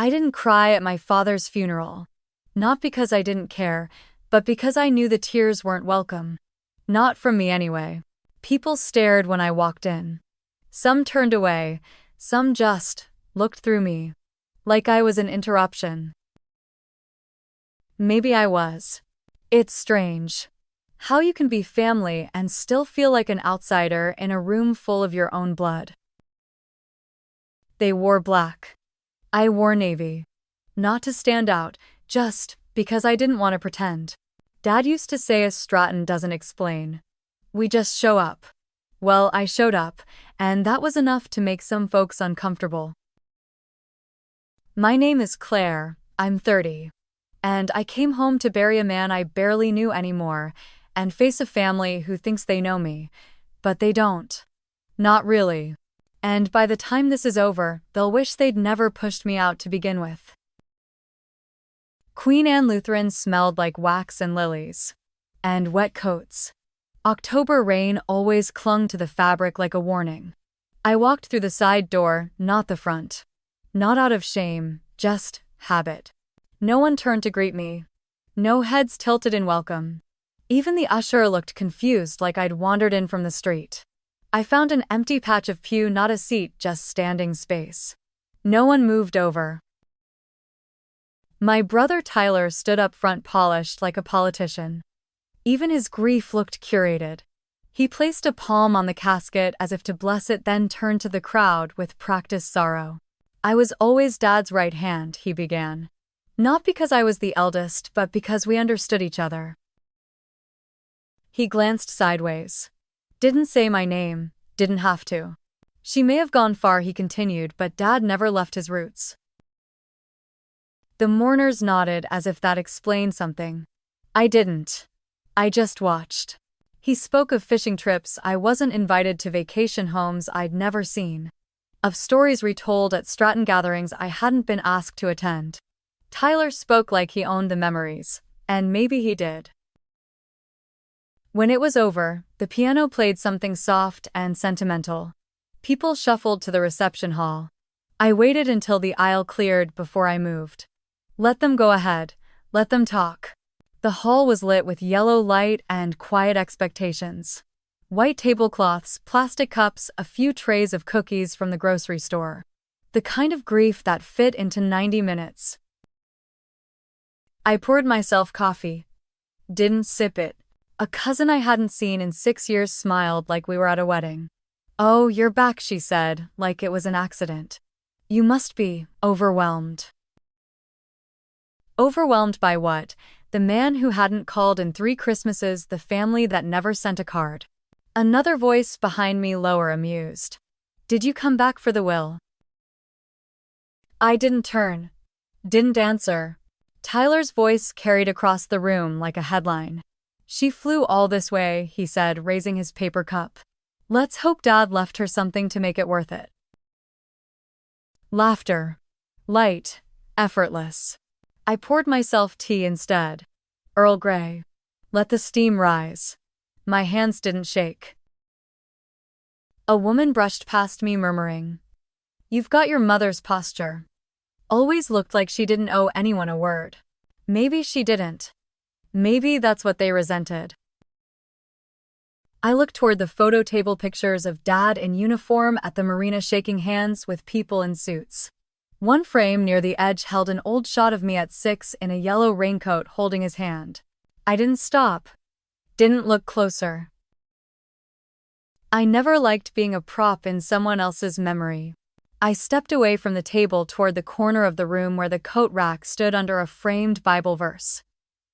I didn't cry at my father's funeral. Not because I didn't care, but because I knew the tears weren't welcome. Not from me anyway. People stared when I walked in. Some turned away, some just looked through me. Like I was an interruption. Maybe I was. It's strange. How you can be family and still feel like an outsider in a room full of your own blood. They wore black. I wore navy. Not to stand out, just because I didn't want to pretend. Dad used to say a Stratton doesn't explain. We just show up. Well, I showed up, and that was enough to make some folks uncomfortable. My name is Claire, I'm 30. And I came home to bury a man I barely knew anymore, and face a family who thinks they know me. But they don't. Not really. And by the time this is over, they'll wish they'd never pushed me out to begin with. Queen Anne Lutheran smelled like wax and lilies. And wet coats. October rain always clung to the fabric like a warning. I walked through the side door, not the front. Not out of shame, just habit. No one turned to greet me. No heads tilted in welcome. Even the usher looked confused, like I'd wandered in from the street. I found an empty patch of pew, not a seat, just standing space. No one moved over. My brother Tyler stood up front, polished like a politician. Even his grief looked curated. He placed a palm on the casket as if to bless it, then turned to the crowd with practiced sorrow. I was always Dad's right hand, he began. Not because I was the eldest, but because we understood each other. He glanced sideways. Didn't say my name, didn't have to. She may have gone far, he continued, but Dad never left his roots. The mourners nodded as if that explained something. I didn't. I just watched. He spoke of fishing trips I wasn't invited to, vacation homes I'd never seen. Of stories retold at Stratton gatherings I hadn't been asked to attend. Tyler spoke like he owned the memories, and maybe he did. When it was over, the piano played something soft and sentimental. People shuffled to the reception hall. I waited until the aisle cleared before I moved. Let them go ahead, let them talk. The hall was lit with yellow light and quiet expectations. White tablecloths, plastic cups, a few trays of cookies from the grocery store. The kind of grief that fit into 90 minutes. I poured myself coffee. Didn't sip it. A cousin I hadn't seen in 6 years smiled like we were at a wedding. Oh, you're back, she said, like it was an accident. You must be overwhelmed. Overwhelmed by what? The man who hadn't called in 3 Christmases, the family that never sent a card. Another voice behind me, lower, amused. Did you come back for the will? I didn't turn. Didn't answer. Tyler's voice carried across the room like a headline. She flew all this way, he said, raising his paper cup. Let's hope Dad left her something to make it worth it. Laughter. Light. Effortless. I poured myself tea instead. Earl Grey. Let the steam rise. My hands didn't shake. A woman brushed past me, murmuring, "You've got your mother's posture." Always looked like she didn't owe anyone a word. Maybe she didn't. Maybe that's what they resented. I looked toward the photo table, pictures of Dad in uniform at the marina shaking hands with people in suits. One frame near the edge held an old shot of me at 6 in a yellow raincoat holding his hand. I didn't stop. Didn't look closer. I never liked being a prop in someone else's memory. I stepped away from the table toward the corner of the room where the coat rack stood under a framed Bible verse.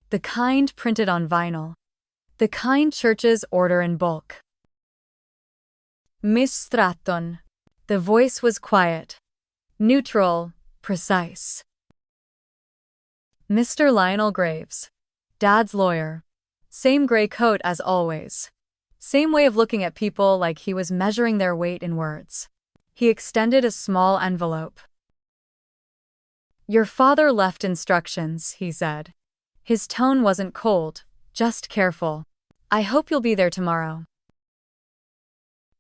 The kind printed on vinyl. The kind churches order in bulk. Miss Stratton. The voice was quiet. Neutral, precise. Mr. Lionel Graves. Dad's lawyer. Same gray coat as always. Same way of looking at people, like he was measuring their weight in words. He extended a small envelope. Your father left instructions, he said. His tone wasn't cold, just careful. I hope you'll be there tomorrow.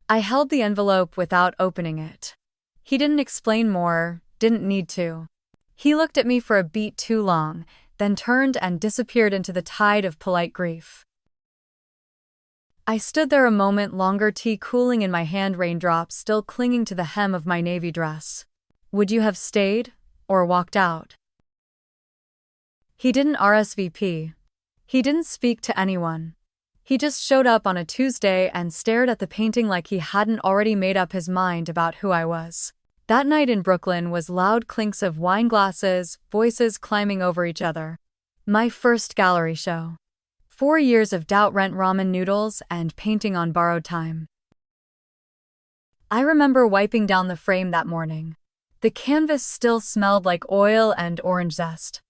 I held the envelope without opening it. He didn't explain more, didn't need to. He looked at me for a beat too long, then turned and disappeared into the tide of polite grief. I stood there a moment longer, tea cooling in my hand, raindrops still clinging to the hem of my navy dress. Would you have stayed, or walked out? He didn't RSVP. He didn't speak to anyone. He just showed up on a Tuesday and stared at the painting like he hadn't already made up his mind about who I was. That night in Brooklyn was loud clinks of wine glasses, voices climbing over each other. My first gallery show. 4 years of doubt, rent, ramen noodles, and painting on borrowed time. I remember wiping down the frame that morning. The canvas still smelled like oil and orange zest.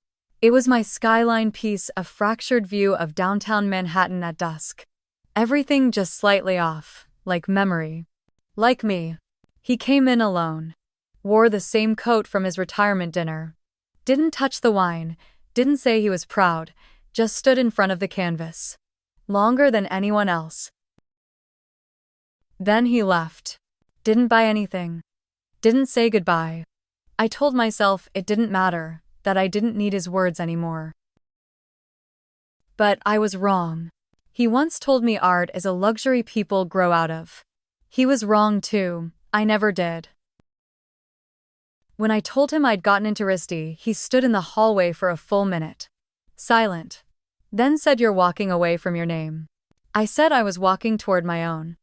It was my skyline piece, a fractured view of downtown Manhattan at dusk. Everything just slightly off, like memory. Like me. He came in alone. Wore the same coat from his retirement dinner. Didn't touch the wine, didn't say he was proud, just stood in front of the canvas. Longer than anyone else. Then he left. Didn't buy anything. Didn't say goodbye. I told myself it didn't matter, that I didn't need his words anymore. But I was wrong. He once told me art is a luxury people grow out of. He was wrong too, I never did. When I told him I'd gotten into Risty, he stood in the hallway for a full minute. Silent. Then said, "You're walking away from your name." I said I was walking toward my own.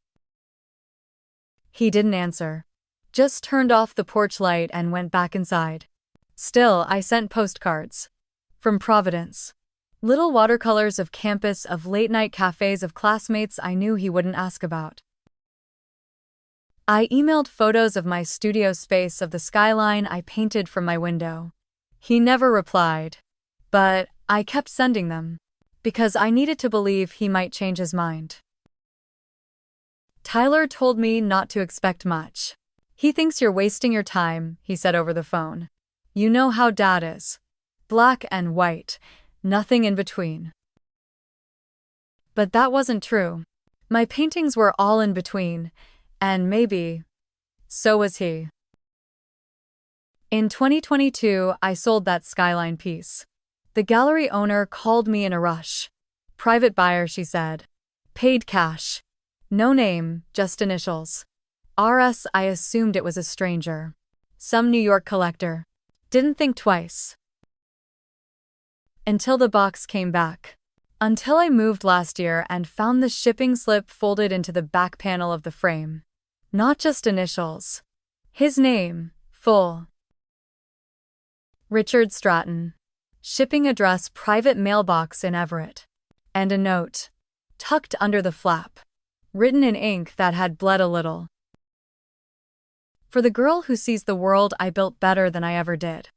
He didn't answer. Just turned off the porch light and went back inside. Still, I sent postcards. From Providence. Little watercolors of campus, of late-night cafes, of classmates I knew he wouldn't ask about. I emailed photos of my studio space, of the skyline I painted from my window. He never replied. But I kept sending them. Because I needed to believe he might change his mind. Tyler told me not to expect much. "He thinks you're wasting your time," he said over the phone. "You know how Dad is. Black and white, nothing in between." But that wasn't true. My paintings were all in between, and maybe so was he. In 2022, I sold that skyline piece. The gallery owner called me in a rush. "Private buyer," she said. "Paid cash. No name, just initials. RS." I assumed it was a stranger. Some New York collector. Didn't think twice. Until the box came back. Until I moved last year and found the shipping slip folded into the back panel of the frame. Not just initials. His name, full. Richard Stratton. Shipping address, private mailbox in Everett. And a note. Tucked under the flap. Written in ink that had bled a little. For the girl who sees the world I built better than I ever did.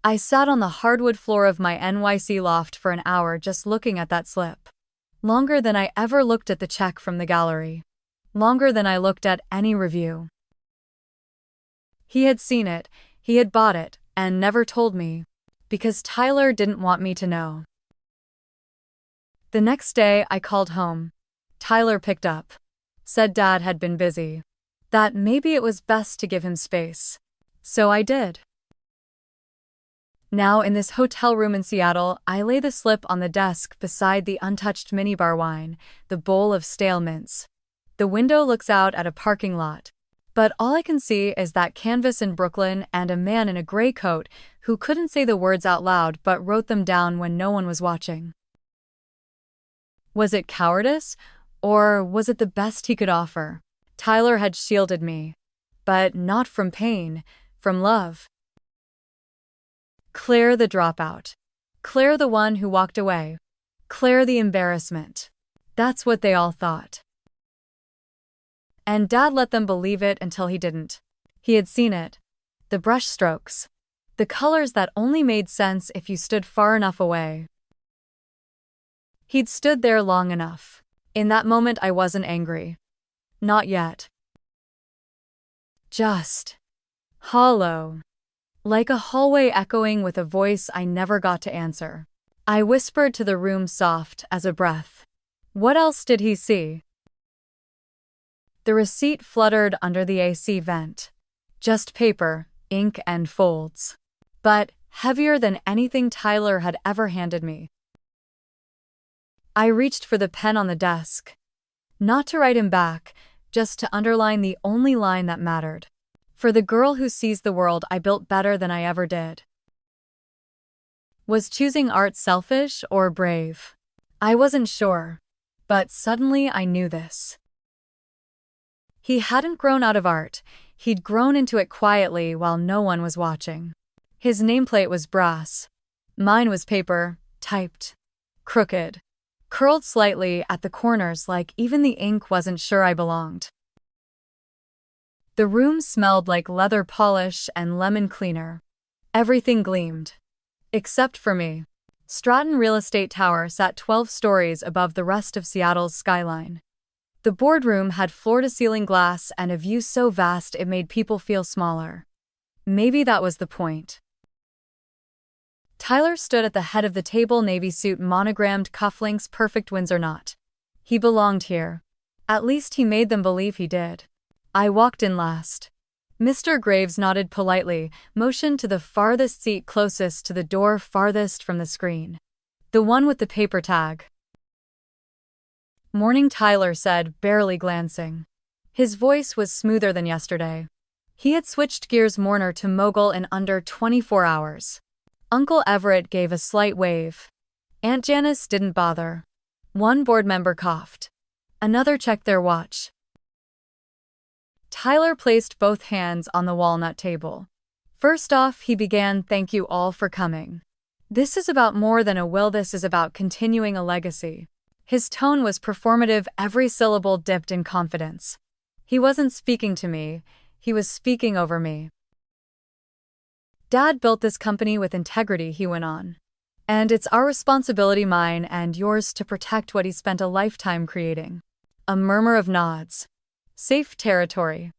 I sat on the hardwood floor of my NYC loft for an hour just looking at that slip. Longer than I ever looked at the check from the gallery. Longer than I looked at any review. He had seen it, he had bought it, and never told me. Because Tyler didn't want me to know. The next day I called home. Tyler picked up. Said Dad had been busy. That maybe it was best to give him space. So I did. Now in this hotel room in Seattle, I lay the slip on the desk beside the untouched minibar wine, the bowl of stale mints. The window looks out at a parking lot. But all I can see is that canvas in Brooklyn and a man in a gray coat who couldn't say the words out loud but wrote them down when no one was watching. Was it cowardice? Or was it the best he could offer? Tyler had shielded me. But not from pain, from love. Claire the dropout. Claire the one who walked away. Claire the embarrassment. That's what they all thought. And Dad let them believe it until he didn't. He had seen it. The brush strokes. The colors that only made sense if you stood far enough away. He'd stood there long enough. In that moment I wasn't angry. Not yet. Just hollow. Like a hallway echoing with a voice I never got to answer. I whispered to the room, soft as a breath. What else did he see? The receipt fluttered under the AC vent. Just paper, ink and folds. But heavier than anything Tyler had ever handed me. I reached for the pen on the desk. Not to write him back, just to underline the only line that mattered. For the girl who sees the world I built better than I ever did. Was choosing art selfish or brave? I wasn't sure. But suddenly I knew this. He hadn't grown out of art, he'd grown into it quietly while no one was watching. His nameplate was brass. Mine was paper, typed. Crooked. Curled slightly at the corners like even the ink wasn't sure I belonged. The room smelled like leather polish and lemon cleaner. Everything gleamed. Except for me. Stratton Real Estate Tower sat 12 stories above the rest of Seattle's skyline. The boardroom had floor-to-ceiling glass and a view so vast it made people feel smaller. Maybe that was the point. Tyler stood at the head of the table, navy suit, monogrammed cufflinks, perfect Windsor knot. He belonged here. At least he made them believe he did. I walked in last. Mr. Graves nodded politely, motioned to the farthest seat closest to the door, farthest from the screen. The one with the paper tag. "Morning," Tyler said, barely glancing. His voice was smoother than yesterday. He had switched gears mourner to mogul in under 24 hours. Uncle Everett gave a slight wave. Aunt Janice didn't bother. One board member coughed. Another checked their watch. Tyler placed both hands on the walnut table. First off, he began, "Thank you all for coming. This is about more than a will, this is about continuing a legacy." His tone was performative, every syllable dipped in confidence. He wasn't speaking to me, he was speaking over me. "Dad built this company with integrity," he went on. "And it's our responsibility, mine and yours, to protect what he spent a lifetime creating." A murmur of nods. Safe territory.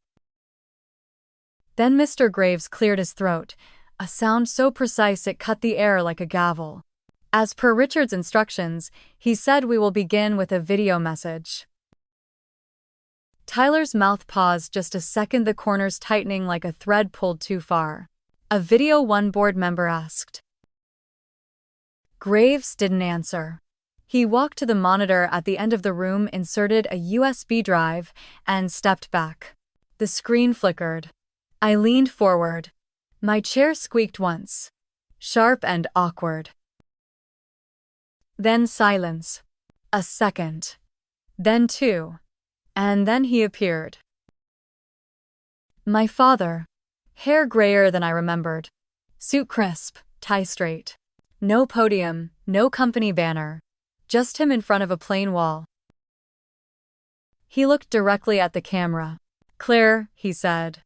Then Mr. Graves cleared his throat, a sound so precise it cut the air like a gavel. "As per Richard's instructions," he said, "we will begin with a video message." Tyler's mouth paused just a second, the corners tightening like a thread pulled too far. "A video?" one board member asked. Graves didn't answer. He walked to the monitor at the end of the room, inserted a USB drive, and stepped back. The screen flickered. I leaned forward. My chair squeaked once. Sharp and awkward. Then silence. A second. Then two. And then he appeared. My father. Hair grayer than I remembered. Suit crisp, tie straight. No podium, no company banner. Just him in front of a plain wall. He looked directly at the camera. "Claire," he said.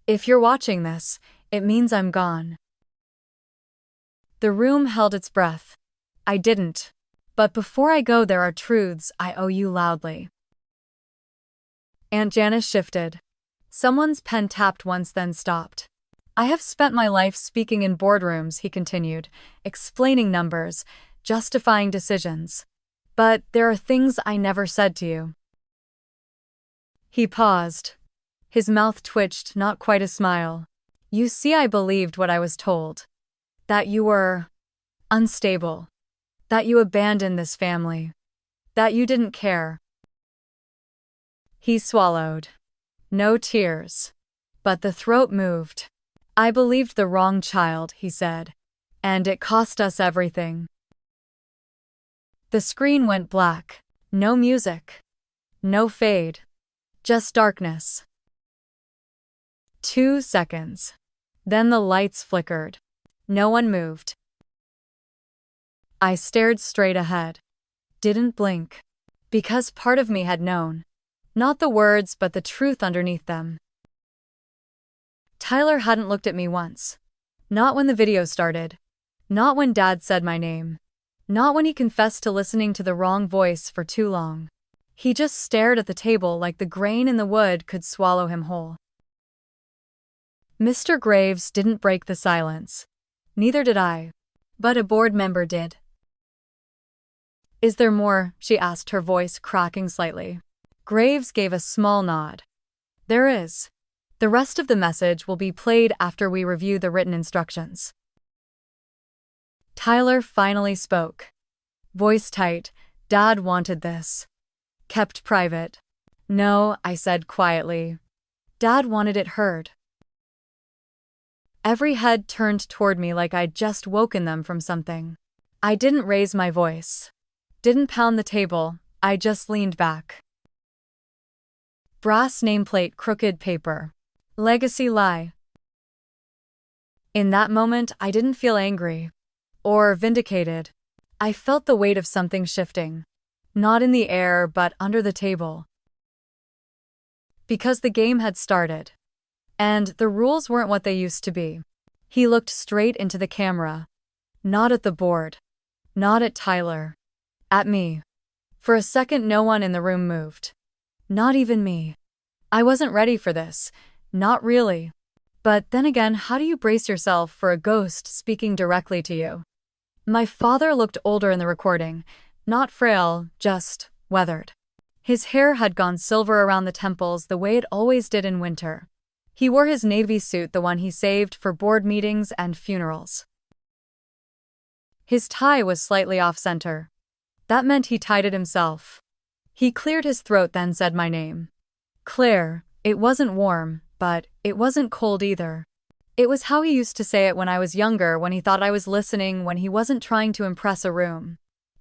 "If you're watching this, it means I'm gone." The room held its breath. I didn't. "But before I go, there are truths I owe you," loudly. Aunt Janice shifted. Someone's pen tapped once, then stopped. "I have spent my life speaking in boardrooms," he continued, explaining numbers, justifying decisions. "But there are things I never said to you." He paused. His mouth twitched, not quite a smile. "You see, I believed what I was told. That you were unstable. That you abandoned this family. That you didn't care." He swallowed. No tears. But the throat moved. "I believed the wrong child," he said. "And it cost us everything." The screen went black. No music. No fade. Just darkness. 2 seconds. Then the lights flickered. No one moved. I stared straight ahead. Didn't blink. Because part of me had known. Not the words, but the truth underneath them. Tyler hadn't looked at me once. Not when the video started. Not when Dad said my name. Not when he confessed to listening to the wrong voice for too long. He just stared at the table like the grain in the wood could swallow him whole. Mr. Graves didn't break the silence. Neither did I. But a board member did. "Is there more?" she asked, her voice cracking slightly. Graves gave a small nod. "There is. The rest of the message will be played after we review the written instructions." Tyler finally spoke. Voice tight, "Dad wanted this. Kept private." "No," I said quietly. "Dad wanted it heard." Every head turned toward me like I'd just woken them from something. I didn't raise my voice. Didn't pound the table, I just leaned back. Brass nameplate, crooked paper. Legacy lie. In that moment, I didn't feel angry. Or vindicated. I felt the weight of something shifting. Not in the air, but under the table. Because the game had started. And the rules weren't what they used to be. He looked straight into the camera. Not at the board. Not at Tyler. At me. For a second, no one in the room moved. Not even me. I wasn't ready for this. Not really. But then again, how do you brace yourself for a ghost speaking directly to you? My father looked older in the recording. Not frail, just weathered. His hair had gone silver around the temples the way it always did in winter. He wore his navy suit, the one he saved for board meetings and funerals. His tie was slightly off-center. That meant he tied it himself. He cleared his throat, then said my name. Claire. It wasn't warm, but it wasn't cold either. It was how he used to say it when I was younger, when he thought I was listening, when he wasn't trying to impress a room.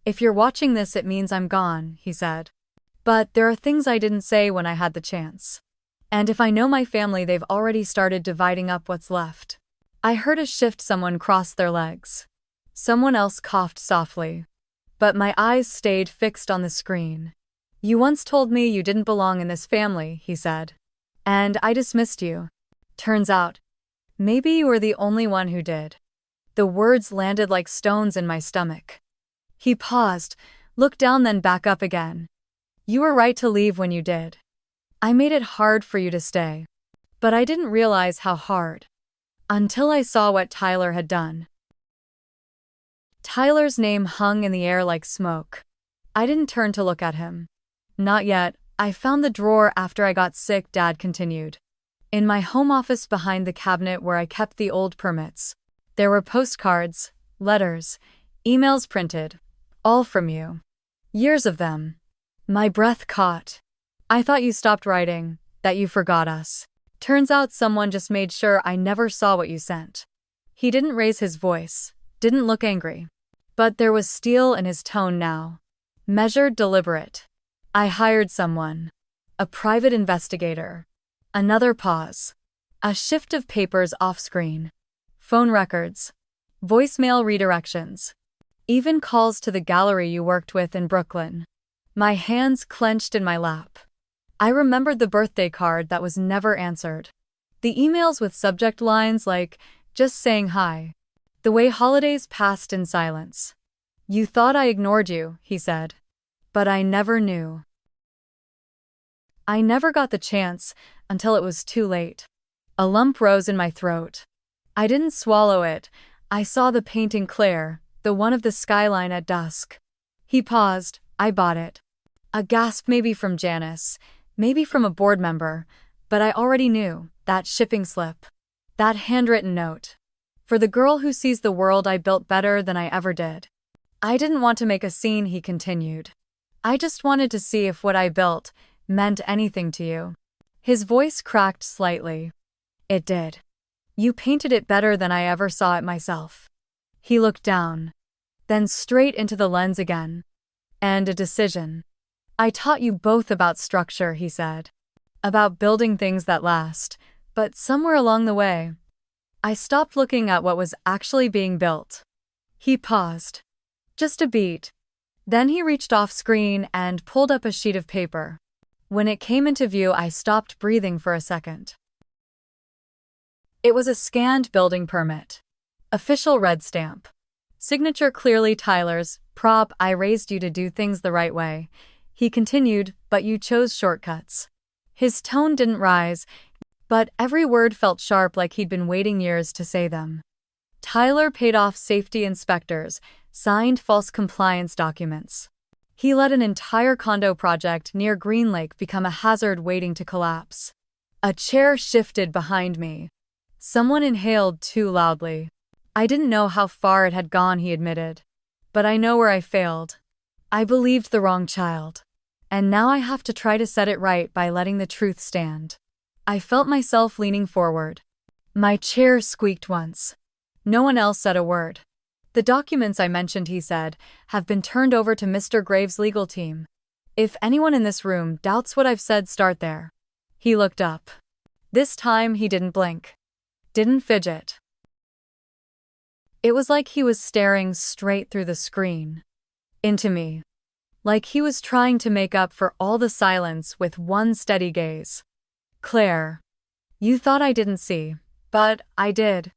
"If you're watching this, it means I'm gone," he said. But there are things I didn't say when I had the chance. And if I know my family, they've already started dividing up what's left. I heard a shift, someone crossed their legs. Someone else coughed softly. But my eyes stayed fixed on the screen. "You once told me you didn't belong in this family," he said. "And I dismissed you. Turns out, maybe you were the only one who did." The words landed like stones in my stomach. He paused, looked down, then back up again. "You were right to leave when you did. I made it hard for you to stay. But I didn't realize how hard. Until I saw what Tyler had done." Tyler's name hung in the air like smoke. I didn't turn to look at him. "Not yet. I found the drawer after I got sick," Dad continued. "In my home office behind the cabinet where I kept the old permits. There were postcards, letters, emails printed. All from you. Years of them." My breath caught. "I thought you stopped writing, that you forgot us. Turns out someone just made sure I never saw what you sent." He didn't raise his voice, didn't look angry. But there was steel in his tone now. Measured, deliberate. "I hired someone. A private investigator." Another pause. A shift of papers off-screen. Phone records. Voicemail redirections. Even calls to the gallery you worked with in Brooklyn. My hands clenched in my lap. I remembered the birthday card that was never answered. The emails with subject lines like, "Just saying hi." The way holidays passed in silence. "You thought I ignored you," he said. "But I never knew." I never got the chance until it was too late. A lump rose in my throat. I didn't swallow it. I saw the painting, Claire, the one of the skyline at dusk. He paused. I bought it. A gasp, maybe from Janice, maybe from a board member, but I already knew. That shipping slip. That handwritten note. For the girl who sees the world I built better than I ever did. I didn't want to make a scene, he continued. I just wanted to see if what I built meant anything to you. His voice cracked slightly. It did. You painted it better than I ever saw it myself. He looked down. Then straight into the lens again. And a decision. I taught you both about structure, he said. About building things that last. But somewhere along the way, I stopped looking at what was actually being built. He paused. Just a beat. Then he reached off screen and pulled up a sheet of paper. When it came into view, I stopped breathing for a second. It was a scanned building permit. Official red stamp. Signature clearly Tyler's. Prop, I raised you to do things the right way. He continued, but you chose shortcuts. His tone didn't rise, but every word felt sharp, like he'd been waiting years to say them. Tyler paid off safety inspectors, signed false compliance documents. He let an entire condo project near Green Lake become a hazard waiting to collapse. A chair shifted behind me. Someone inhaled too loudly. I didn't know how far it had gone, he admitted. But I know where I failed. I believed the wrong child. And now I have to try to set it right by letting the truth stand. I felt myself leaning forward. My chair squeaked once. No one else said a word. The documents I mentioned, he said, have been turned over to Mr. Graves' legal team. If anyone in this room doubts what I've said, start there. He looked up. This time he didn't blink. Didn't fidget. It was like he was staring straight through the screen. Into me. Like he was trying to make up for all the silence with one steady gaze. Claire. You thought I didn't see, but I did.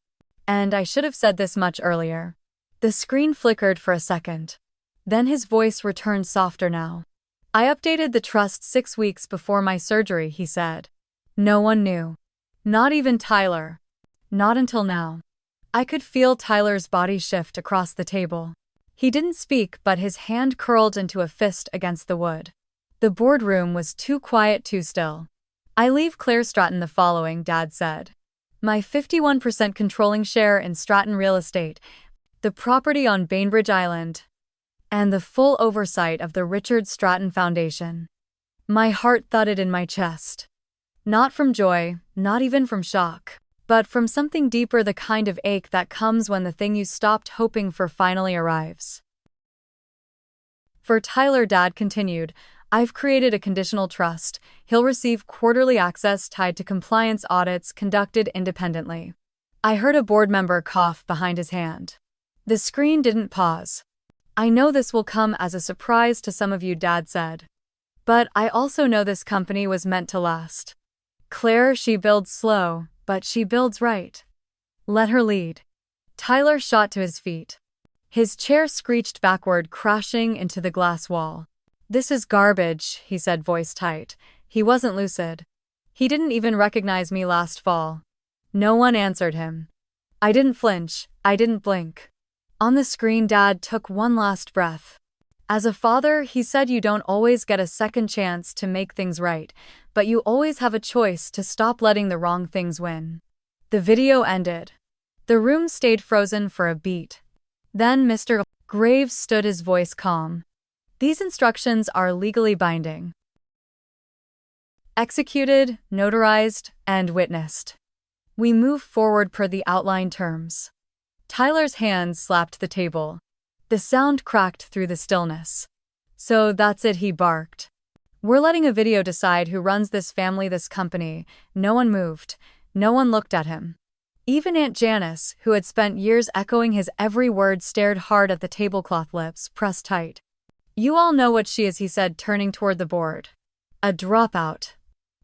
And I should have said this much earlier. The screen flickered for a second. Then his voice returned softer now. I updated the trust 6 weeks before my surgery, he said. No one knew. Not even Tyler. Not until now. I could feel Tyler's body shift across the table. He didn't speak, but his hand curled into a fist against the wood. The boardroom was too quiet, too still. I leave Claire Stratton the following, Dad said. My 51% controlling share in Stratton real estate, the property on Bainbridge Island, and the full oversight of the Richard Stratton Foundation. My heart thudded in my chest. Not from joy, not even from shock, but from something deeper, the kind of ache that comes when the thing you stopped hoping for finally arrives. For Tyler, Dad continued, I've created a conditional trust. He'll receive quarterly access tied to compliance audits conducted independently. I heard a board member cough behind his hand. The screen didn't pause. I know this will come as a surprise to some of you, Dad said. But I also know this company was meant to last. Claire, she builds slow, but she builds right. Let her lead. Tyler shot to his feet. His chair screeched backward, crashing into the glass wall. This is garbage, he said, voice tight. He wasn't lucid. He didn't even recognize me last fall. No one answered him. I didn't flinch. I didn't blink. On the screen, Dad took one last breath. As a father, he said, you don't always get a second chance to make things right, but you always have a choice to stop letting the wrong things win. The video ended. The room stayed frozen for a beat. Then Mr. Graves stood, his voice calm. These instructions are legally binding. Executed, notarized, and witnessed. We move forward per the outlined terms. Tyler's hands slapped the table. The sound cracked through the stillness. So that's it, he barked. We're letting a video decide who runs this family, this company. No one moved. No one looked at him. Even Aunt Janice, who had spent years echoing his every word, stared hard at the tablecloth, lips pressed tight. You all know what she is, he said, turning toward the board. A dropout.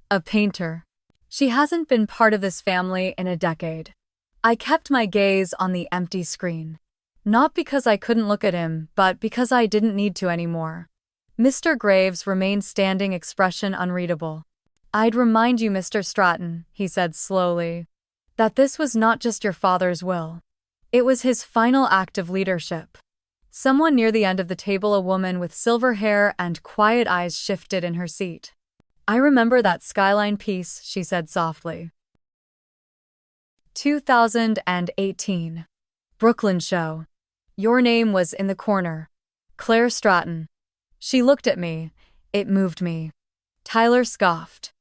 A painter. She hasn't been part of this family in a decade. I kept my gaze on the empty screen. Not because I couldn't look at him, but because I didn't need to anymore. Mr. Graves remained standing, expression unreadable. I'd remind you, Mr. Stratton, he said slowly, that this was not just your father's will. It was his final act of leadership. Someone near the end of the table, a woman with silver hair and quiet eyes, shifted in her seat. I remember that skyline piece, she said softly. 2018. Brooklyn show. Your name was in the corner. Claire Stratton. She looked at me. It moved me. Tyler scoffed.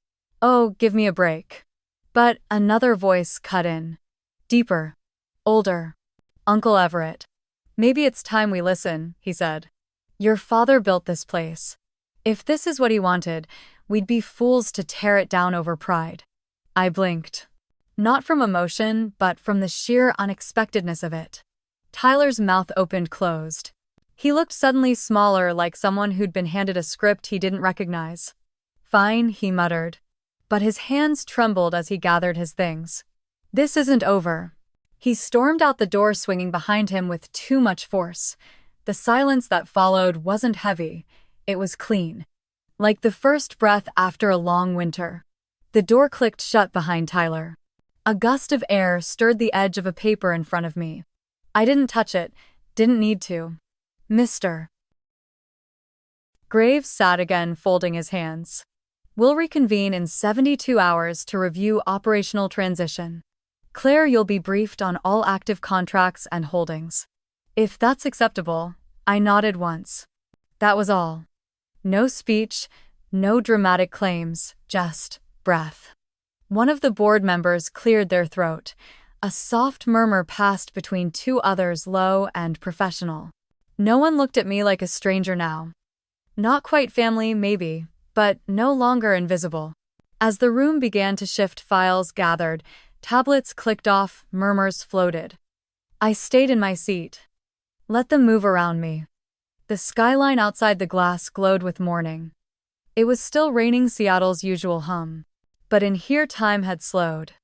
Oh, give me a break. But another voice cut in. Deeper. Older. Uncle Everett. Maybe it's time we listen, he said. Your father built this place. If this is what he wanted, we'd be fools to tear it down over pride. I blinked. Not from emotion, but from the sheer unexpectedness of it. Tyler's mouth opened, closed. He looked suddenly smaller, like someone who'd been handed a script he didn't recognize. Fine, he muttered. But his hands trembled as he gathered his things. This isn't over. He stormed out the door, swinging behind him with too much force. The silence that followed wasn't heavy. It was clean. Like the first breath after a long winter. The door clicked shut behind Tyler. A gust of air stirred the edge of a paper in front of me. I didn't touch it, didn't need to. Mr. Graves sat again, folding his hands. We'll reconvene in 72 hours to review operational transition. Claire, you'll be briefed on all active contracts and holdings. If that's acceptable, I nodded once. That was all. No speech, no dramatic claims, just breath. One of the board members cleared their throat. A soft murmur passed between two others, low and professional. No one looked at me like a stranger now. Not quite family, maybe, but no longer invisible. As the room began to shift, files gathered, tablets clicked off, murmurs floated. I stayed in my seat. Let them move around me. The skyline outside the glass glowed with morning. It was still raining, Seattle's usual hum. But in here time had slowed.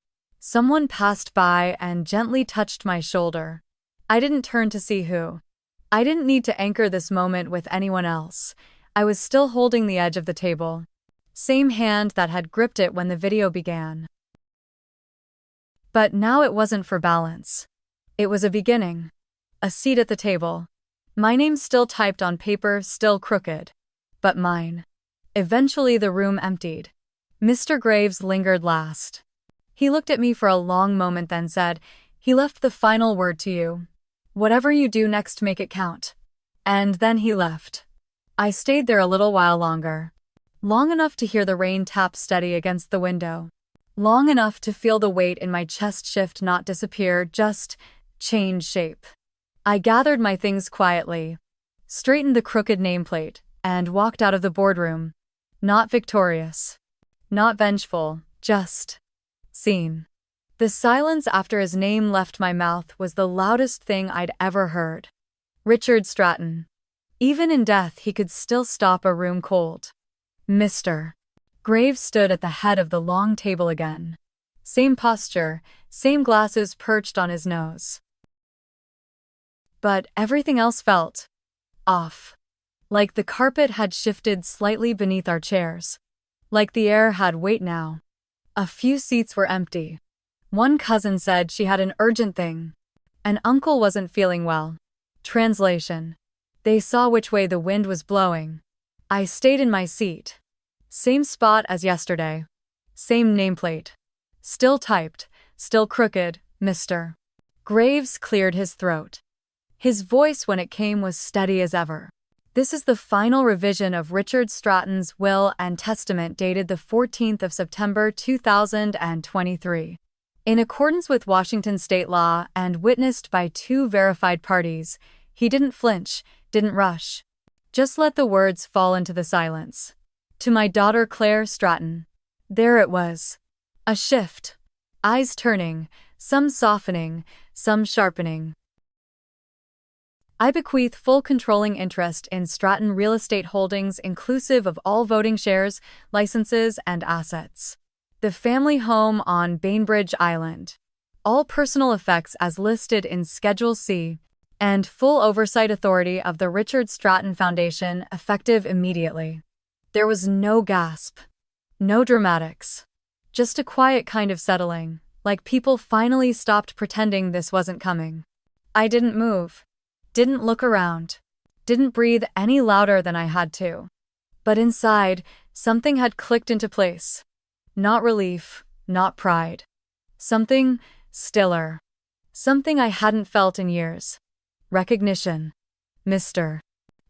Someone passed by and gently touched my shoulder. I didn't turn to see who. I didn't need to anchor this moment with anyone else. I was still holding the edge of the table. Same hand that had gripped it when the video began. But now it wasn't for balance. It was a beginning. A seat at the table. My name still typed on paper, still crooked. But mine. Eventually the room emptied. Mr. Graves lingered last. He looked at me for a long moment, then said, "He left the final word to you. Whatever you do next, make it count." And then he left. I stayed there a little while longer. Long enough to hear the rain tap steady against the window. Long enough to feel the weight in my chest shift, not disappear, just change shape. I gathered my things quietly, straightened the crooked nameplate, and walked out of the boardroom. Not victorious. Not vengeful, just seen. The silence after his name left my mouth was the loudest thing I'd ever heard. Richard Stratton. Even in death he could still stop a room cold. Mr. Graves stood at the head of the long table again. Same posture, same glasses perched on his nose. But everything else felt off. Like the carpet had shifted slightly beneath our chairs. Like the air had weight now. A few seats were empty. One cousin said she had an urgent thing. An uncle wasn't feeling well. Translation. They saw which way the wind was blowing. I stayed in my seat. Same spot as yesterday. Same nameplate. Still typed, still crooked, Mr. Graves cleared his throat. His voice when it came was steady as ever. This is the final revision of Richard Stratton's will and testament dated the 14th of September 2023. In accordance with Washington state law and witnessed by two verified parties, he didn't flinch, didn't rush. Just let the words fall into the silence. To my daughter Claire Stratton. There it was. A shift. Eyes turning, some softening, some sharpening. I bequeath full controlling interest in Stratton Real Estate Holdings inclusive of all voting shares, licenses, and assets. The family home on Bainbridge Island. All personal effects as listed in Schedule C, and full oversight authority of the Richard Stratton Foundation effective immediately. There was no gasp. No dramatics. Just a quiet kind of settling, like people finally stopped pretending this wasn't coming. I didn't move. Didn't look around. Didn't breathe any louder than I had to. But inside, something had clicked into place. Not relief, not pride. Something stiller. Something I hadn't felt in years. Recognition. Mr.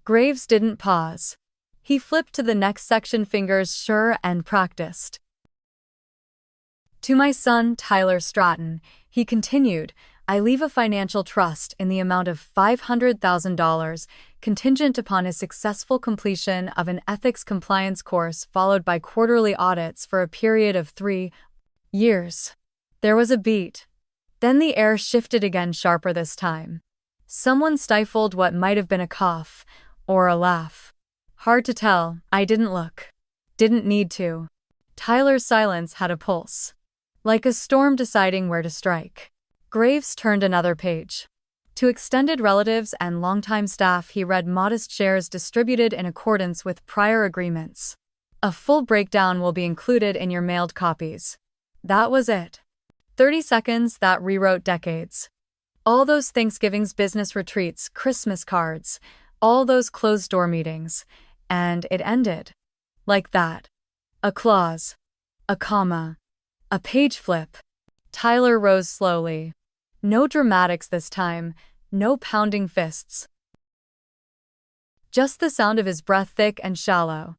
Graves didn't pause. He flipped to the next section, fingers sure and practiced. To my son, Tyler Stratton, he continued, I leave a financial trust in the amount of $500,000 contingent upon his successful completion of an ethics compliance course followed by quarterly audits for a period of 3 years. There was a beat. Then the air shifted again, sharper this time. Someone stifled what might have been a cough or a laugh. Hard to tell, I didn't look. Didn't need to. Tyler's silence had a pulse. Like a storm deciding where to strike. Graves turned another page. To extended relatives and longtime staff he read modest shares distributed in accordance with prior agreements. A full breakdown will be included in your mailed copies. That was it. 30 seconds that rewrote decades. All those Thanksgivings, business retreats, Christmas cards, all those closed-door meetings. And it ended. Like that. A clause. A comma. A page flip. Tyler rose slowly. No dramatics this time, no pounding fists. Just the sound of his breath, thick and shallow.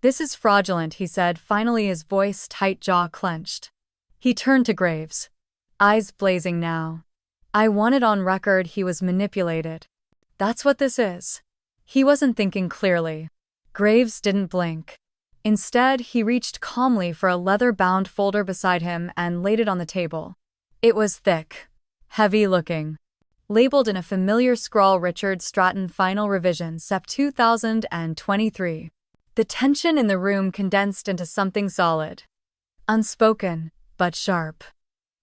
"This is fraudulent," he said, finally, his voice tight, jaw clenched. He turned to Graves, eyes blazing now. "I want it on record he was manipulated. That's what this is." He wasn't thinking clearly. Graves didn't blink. Instead, he reached calmly for a leather-bound folder beside him and laid it on the table. It was thick, heavy-looking, labeled in a familiar scrawl, "Richard Stratton Final Revision, Sep 2023. The tension in the room condensed into something solid. Unspoken, but sharp.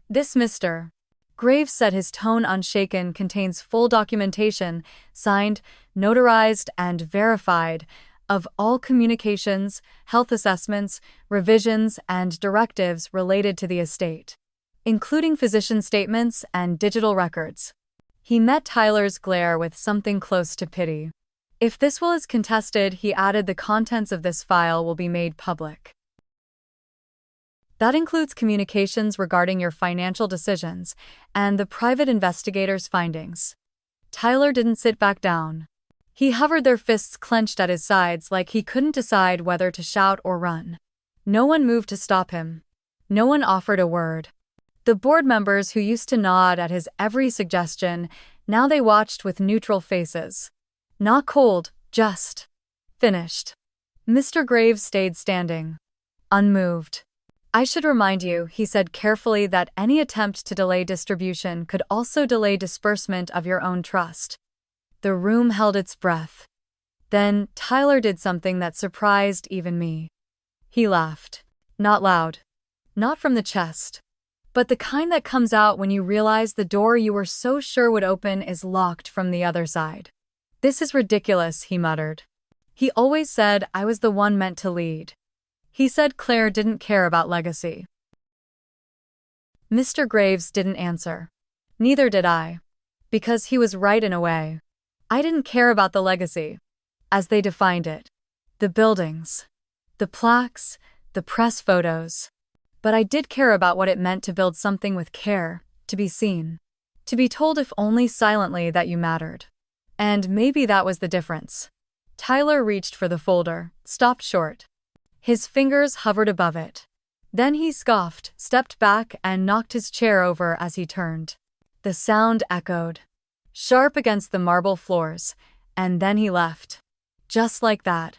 "This Mr. Graves said," his tone unshaken, "contains full documentation, signed, notarized, and verified, of all communications, health assessments, revisions, and directives related to the estate, including physician statements and digital records." He met Tyler's glare with something close to pity. "If this will is contested," he added, "the contents of this file will be made public. That includes communications regarding your financial decisions and the private investigator's findings." Tyler didn't sit back down. He hovered, their fists clenched at his sides, like he couldn't decide whether to shout or run. No one moved to stop him. No one offered a word. The board members who used to nod at his every suggestion, now they watched with neutral faces. Not cold, just finished. Mr. Graves stayed standing, unmoved. "I should remind you," he said carefully, "that any attempt to delay distribution could also delay disbursement of your own trust." The room held its breath. Then Tyler did something that surprised even me. He laughed. Not loud. Not from the chest. But the kind that comes out when you realize the door you were so sure would open is locked from the other side. "This is ridiculous," he muttered. "He always said I was the one meant to lead. He said Claire didn't care about legacy." Mr. Graves didn't answer. Neither did I. Because he was right in a way. I didn't care about the legacy, as they defined it. The buildings, the plaques, the press photos. But I did care about what it meant to build something with care, to be seen. To be told, if only silently, that you mattered. And maybe that was the difference. Tyler reached for the folder, stopped short. His fingers hovered above it. Then he scoffed, stepped back, and knocked his chair over as he turned. The sound echoed, sharp against the marble floors, and then he left. Just like that.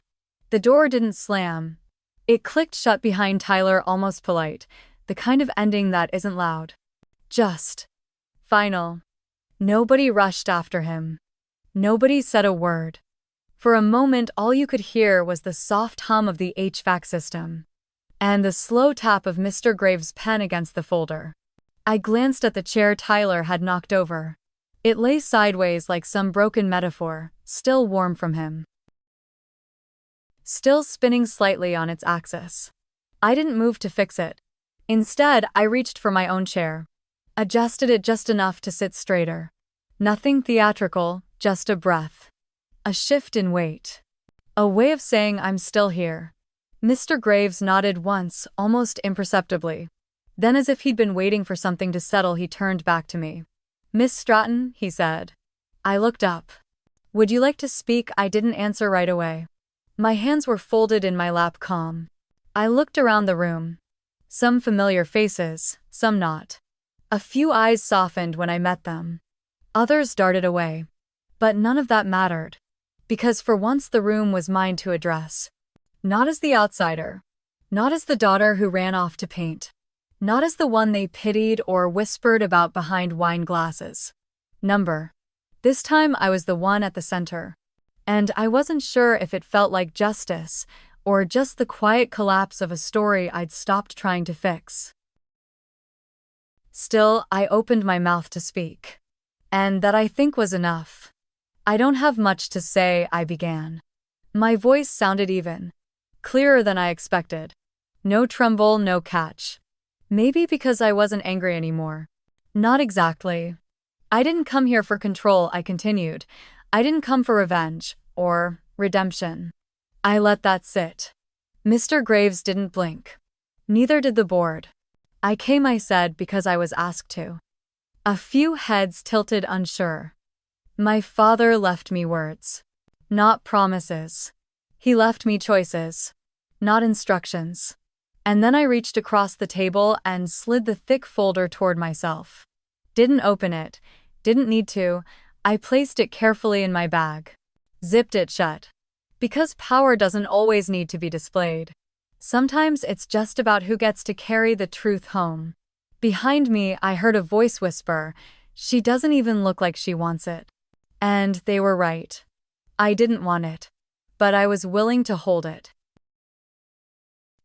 The door didn't slam. It clicked shut behind Tyler, almost polite, the kind of ending that isn't loud. Just final. Nobody rushed after him. Nobody said a word. For a moment, all you could hear was the soft hum of the HVAC system and the slow tap of Mr. Graves' pen against the folder. I glanced at the chair Tyler had knocked over. It lay sideways like some broken metaphor, still warm from him. Still spinning slightly on its axis. I didn't move to fix it. Instead, I reached for my own chair. Adjusted it just enough to sit straighter. Nothing theatrical, just a breath. A shift in weight. A way of saying I'm still here. Mr. Graves nodded once, almost imperceptibly. Then, as if he'd been waiting for something to settle, he turned back to me. "Miss Stratton," he said. I looked up. "Would you like to speak?" I didn't answer right away. My hands were folded in my lap, calm. I looked around the room. Some familiar faces, some not. A few eyes softened when I met them. Others darted away. But none of that mattered. Because for once the room was mine to address. Not as the outsider. Not as the daughter who ran off to paint. Not as the one they pitied or whispered about behind wine glasses. This time I was the one at the center. And I wasn't sure if it felt like justice, or just the quiet collapse of a story I'd stopped trying to fix. Still, I opened my mouth to speak. And that, I think, was enough. "I don't have much to say," I began. My voice sounded even. Clearer than I expected. No tremble, no catch. Maybe because I wasn't angry anymore. Not exactly. "I didn't come here for control," I continued. "I didn't come for revenge, or redemption." I let that sit. Mr. Graves didn't blink. Neither did the board. I came, I said, because I was asked to. A few heads tilted unsure. My father left me words, not promises. He left me choices, not instructions. And then I reached across the table and slid the thick folder toward myself. Didn't open it, didn't need to. I placed it carefully in my bag. Zipped it shut. Because power doesn't always need to be displayed. Sometimes it's just about who gets to carry the truth home. Behind me, I heard a voice whisper, "She doesn't even look like she wants it." And they were right. I didn't want it. But I was willing to hold it.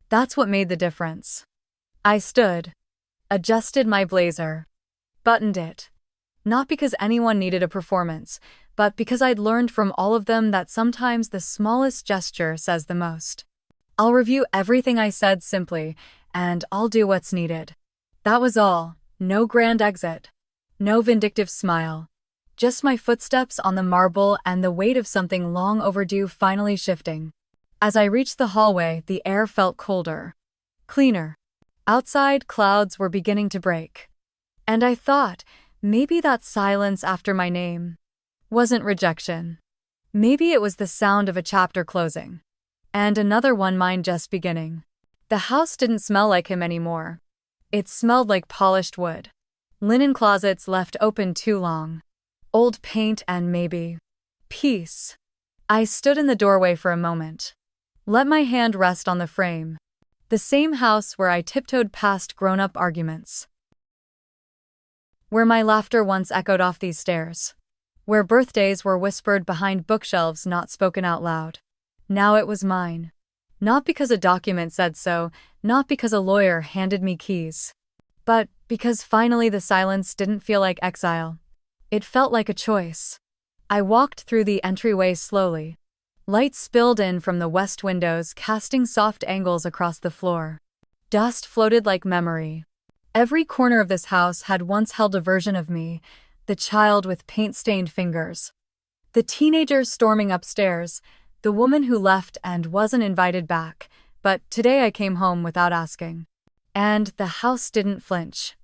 That's what made the difference. I stood, adjusted my blazer, buttoned it. Not because anyone needed a performance, but because I'd learned from all of them that sometimes the smallest gesture says the most. I'll review everything I said simply, and I'll do what's needed. That was all. No grand exit. No vindictive smile. Just my footsteps on the marble and the weight of something long overdue finally shifting. As I reached the hallway, the air felt colder. Cleaner. Outside, clouds were beginning to break. And I thought, maybe that silence after my name wasn't rejection. Maybe it was the sound of a chapter closing. And another one, mine just beginning. The house didn't smell like him anymore. It smelled like polished wood. Linen closets left open too long. Old paint and maybe peace. I stood in the doorway for a moment. Let my hand rest on the frame. The same house where I tiptoed past grown-up arguments. Where my laughter once echoed off these stairs. Where birthdays were whispered behind bookshelves, not spoken out loud. Now it was mine. Not because a document said so, not because a lawyer handed me keys. But because finally the silence didn't feel like exile. It felt like a choice. I walked through the entryway slowly. Light spilled in from the west windows, casting soft angles across the floor. Dust floated like memory. Every corner of this house had once held a version of me, the child with paint-stained fingers. The teenager storming upstairs, the woman who left and wasn't invited back, but today I came home without asking. And the house didn't flinch.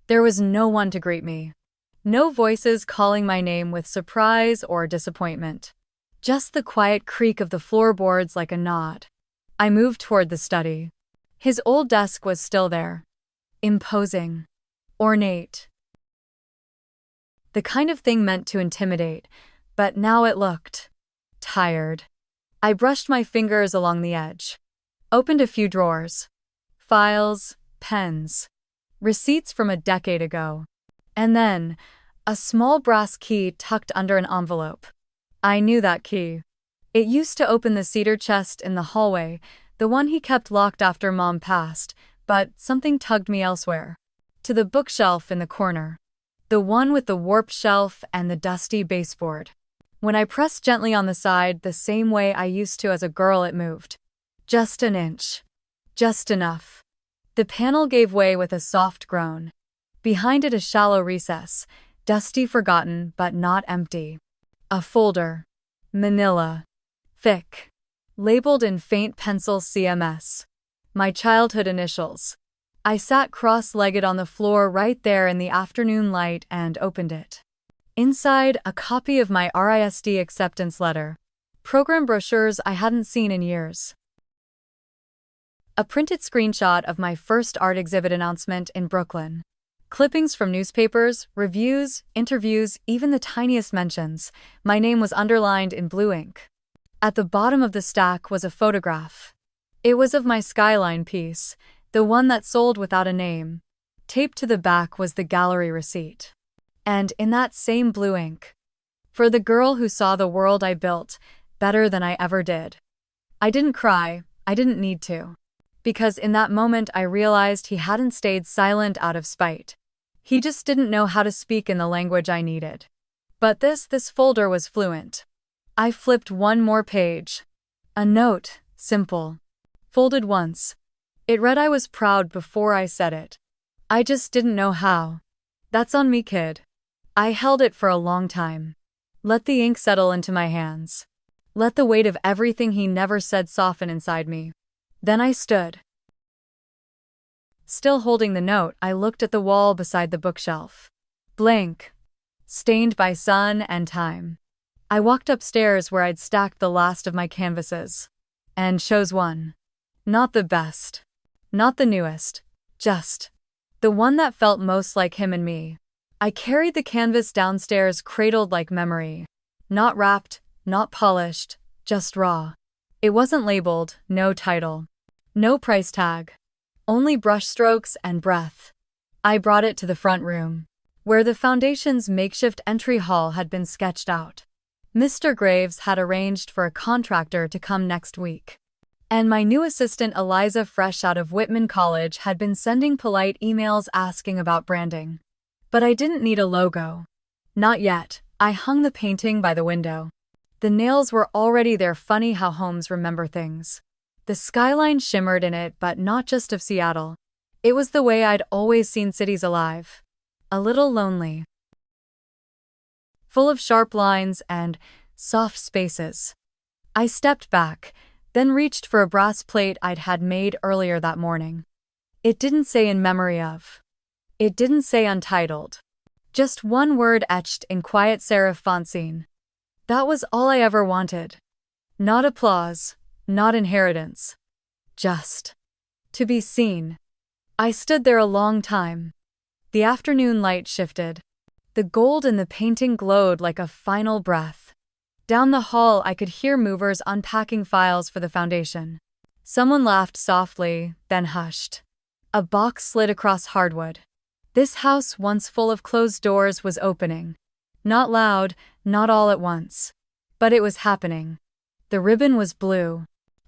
There was no one to greet me. No voices calling my name with surprise or disappointment. Just the quiet creak of the floorboards like a nod. I moved toward the study. His old desk was still there. Imposing. Ornate. The kind of thing meant to intimidate, but now it looked tired. I brushed my fingers along the edge. Opened a few drawers. Files, pens, receipts from a decade ago. And then, a small brass key tucked under an envelope. I knew that key. It used to open the cedar chest in the hallway, the one he kept locked after Mom passed, but something tugged me elsewhere. To the bookshelf in the corner. The one with the warped shelf and the dusty baseboard. When I pressed gently on the side the same way I used to as a girl, it moved. Just an inch. Just enough. The panel gave way with a soft groan. Behind it a shallow recess, dusty, forgotten, but not empty. A folder. Manila. Thick. Labeled in faint pencil CMS. My childhood initials. I sat cross-legged on the floor right there in the afternoon light and opened it. Inside, a copy of my RISD acceptance letter. Program brochures I hadn't seen in years. A printed screenshot of my first art exhibit announcement in Brooklyn. Clippings from newspapers, reviews, interviews, even the tiniest mentions. My name was underlined in blue ink. At the bottom of the stack was a photograph. It was of my skyline piece, the one that sold without a name. Taped to the back was the gallery receipt. And in that same blue ink, for the girl who saw the world I built better than I ever did. I didn't cry, I didn't need to. Because in that moment I realized he hadn't stayed silent out of spite. He just didn't know how to speak in the language I needed. But this folder was fluent. I flipped one more page. A note, simple. Folded once. It read I was proud before I said it. I just didn't know how. That's on me, kid. I held it for a long time. Let the ink settle into my hands. Let the weight of everything he never said soften inside me. Then I stood. Still holding the note, I looked at the wall beside the bookshelf. Blank. Stained by sun and time. I walked upstairs where I'd stacked the last of my canvases. And chose one. Not the best. Not the newest. Just the one that felt most like him and me. I carried the canvas downstairs cradled like memory. Not wrapped, not polished, just raw. It wasn't labeled, no title. No price tag. Only brushstrokes and breath. I brought it to the front room, where the foundation's makeshift entry hall had been sketched out. Mr. Graves had arranged for a contractor to come next week. And my new assistant Eliza, fresh out of Whitman College, had been sending polite emails asking about branding. But I didn't need a logo. Not yet. I hung the painting by the window. The nails were already there. Funny how homes remember things. The skyline shimmered in it, but not just of Seattle. It was the way I'd always seen cities alive. A little lonely. Full of sharp lines and soft spaces. I stepped back, then reached for a brass plate I'd had made earlier that morning. It didn't say in memory of. It didn't say untitled. Just one word etched in quiet serif font scene. That was all I ever wanted. Not applause, not inheritance. Just to be seen. I stood there a long time. The afternoon light shifted. The gold in the painting glowed like a final breath. Down the hall I could hear movers unpacking files for the foundation. Someone laughed softly, then hushed. A box slid across hardwood. This house, once full of closed doors, was opening. Not loud, not all at once. But it was happening. The ribbon was blue.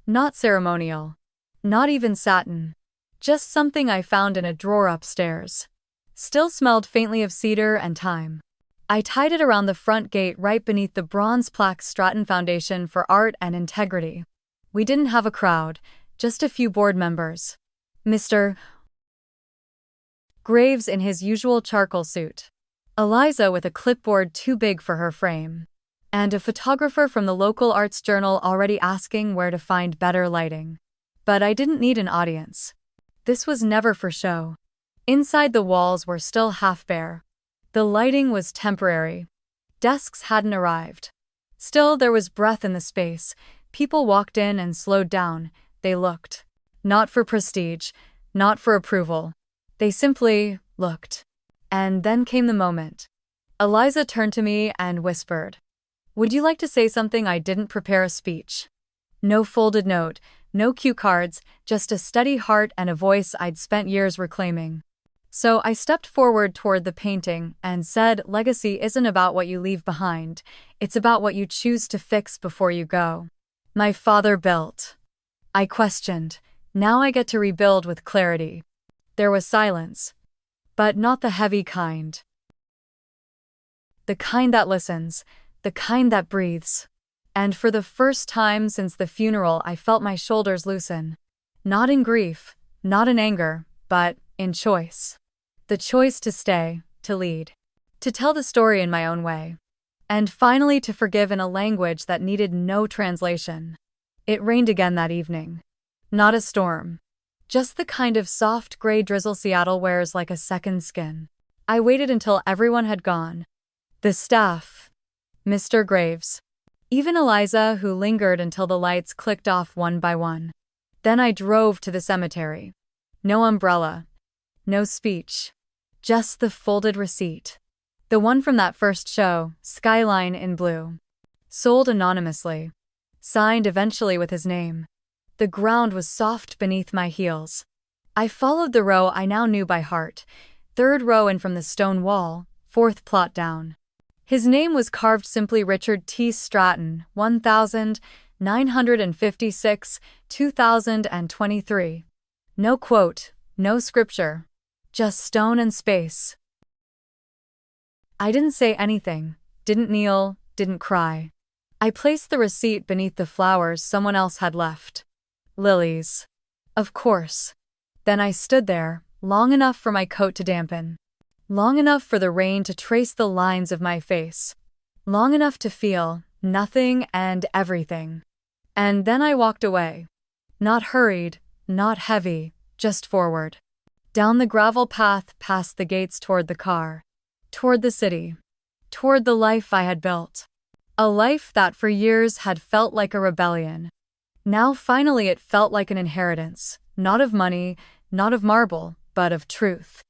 Not ceremonial. Not even satin. Just something I found in a drawer upstairs. Still smelled faintly of cedar and thyme. I tied it around the front gate right beneath the bronze plaque Stratton Foundation for Art and Integrity. We didn't have a crowd, just a few board members. Mr. Graves in his usual charcoal suit. Eliza with a clipboard too big for her frame. And a photographer from the local arts journal already asking where to find better lighting. But I didn't need an audience. This was never for show. Inside, the walls were still half bare. The lighting was temporary. Desks hadn't arrived. Still, there was breath in the space. People walked in and slowed down. They looked. Not for prestige, not for approval. They simply looked. And then came the moment. Eliza turned to me and whispered, "Would you like to say something?" I didn't prepare a speech. No folded note, no cue cards, just a steady heart and a voice I'd spent years reclaiming. So I stepped forward toward the painting and said, "Legacy isn't about what you leave behind. It's about what you choose to fix before you go." My father built. I questioned. Now I get to rebuild with clarity. There was silence. But not the heavy kind. The kind that listens. The kind that breathes. And for the first time since the funeral, I felt my shoulders loosen. Not in grief, not in anger, but in choice. The choice to stay, to lead. To tell the story in my own way. And finally to forgive in a language that needed no translation. It rained again that evening. Not a storm. Just the kind of soft gray drizzle Seattle wears like a second skin. I waited until everyone had gone. The staff. Mr. Graves. Even Eliza, who lingered until the lights clicked off one by one. Then I drove to the cemetery. No umbrella. No speech. Just the folded receipt. The one from that first show, Skyline in Blue. Sold anonymously. Signed eventually with his name. The ground was soft beneath my heels. I followed the row I now knew by heart. Third row in from the stone wall, fourth plot down. His name was carved simply: Richard T. Stratton, 1956, 2023. No quote, no scripture. Just stone and space. I didn't say anything, didn't kneel, didn't cry. I placed the receipt beneath the flowers someone else had left. Lilies. Of course. Then I stood there, long enough for my coat to dampen. Long enough for the rain to trace the lines of my face. Long enough to feel nothing and everything. And then I walked away. Not hurried, not heavy, just forward. Down the gravel path, past the gates toward the car. Toward the city. Toward the life I had built. A life that for years had felt like a rebellion. Now finally it felt like an inheritance, not of money, not of marble, but of truth.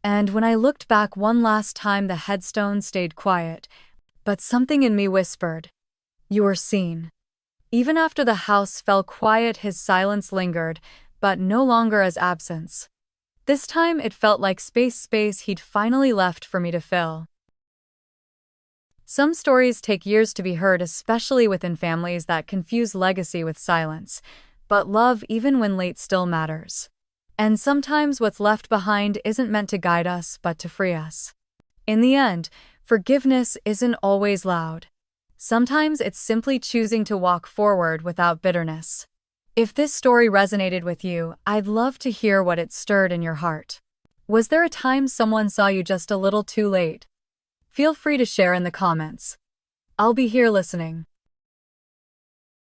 And when I looked back one last time, the headstone stayed quiet, but something in me whispered, "You are seen." Even after the house fell quiet, his silence lingered, but no longer as absence. This time it felt like space he'd finally left for me to fill. Some stories take years to be heard, especially within families that confuse legacy with silence, but love, even when late, still matters. And sometimes what's left behind isn't meant to guide us, but to free us. In the end, forgiveness isn't always loud. Sometimes it's simply choosing to walk forward without bitterness. If this story resonated with you, I'd love to hear what it stirred in your heart. Was there a time someone saw you just a little too late? Feel free to share in the comments. I'll be here listening.